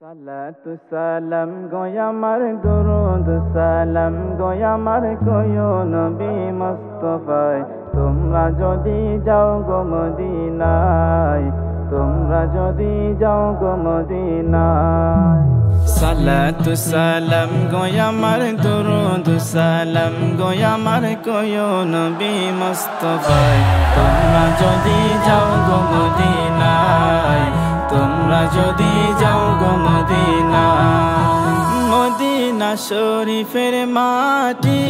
সালাতু সালাম গোয়ামার দুরুদ সালাম গোয়ামার কোয়ো নবী মুস্তাফায় তোমরা যদি যাও গো মদিনায় তোমরা যদি যাও গো মদিনায় সালাতু সালাম গোয়ামার দুরুদ সালাম গোয়ামার কোয়ো নবী মুস্তাফায় তোমরা যদি যাও গো মদিনায় তোমরা যদি যাও গো মদিনা মদিনা শরীফের মাটি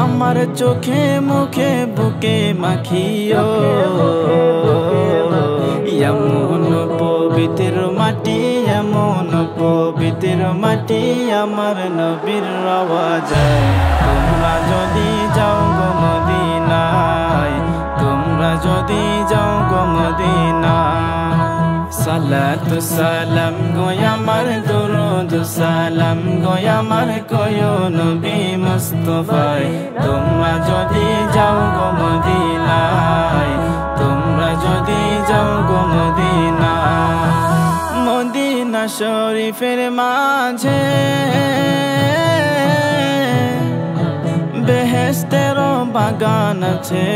আমার চোখে মুখে বুকে মাখিও এমন পবিত্র মাটি এমন পবিত্র মাটি আমার নবীর রওজায় তোমরা যদি যাও গো মদিনায় তোমরা যদি যাও গো মদিনা সালাতু সালাম গোয়ামার দুরুদ সালাম গোয়ামার কোয়ো নবী মুস্তাফায় তোমরা যদি যাও গো মদিনায় তোমরা যদি যাও গো মদিনা মদিনা শরীফের মাঝে বেহেশতের বাগান আছে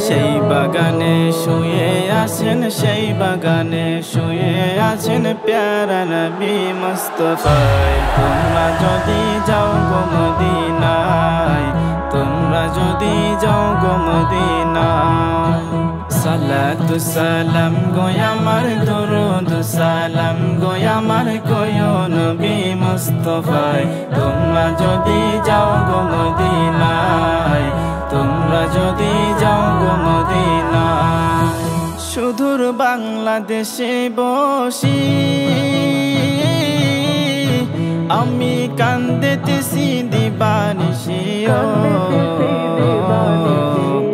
সেই বাগানে শুয়ে আছেন সেই বাগানে শুয়ে আছেন প্যারা নবী মুস্তাফায় তোমরা যদি যাও গো মদিনায় তোমরা যদি যাও গো মদিনায় সালাতু সালাম গোয়ামার দুরুদ সালাম গোয়ামার কোয়ো নবী মুস্তাফায় তোমরা যদি যাও গো মদিনায় তোমরা যদি যাও গো মদিনায় সুদূর বাংলাদেশে বসি আমি কান্দিতেছি দিবানিশি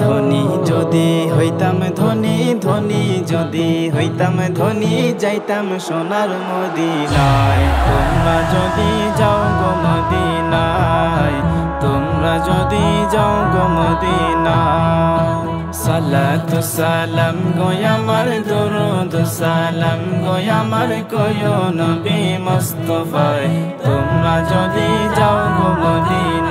ধনী যদি হইতাম ধনী ধনী যদি হইতাম ধনী যাইতাম সোনার মদিনায় তোমরা যদি যাও গো মদিনায় তোমরা যদি যাও গো মদিনায় সালাতু সালাম গোয়ামার দুরুদ সালাম গোয়ামার কোয়ো নবী মুস্তাফায় তোমরা যদি যাও গো মদিনায়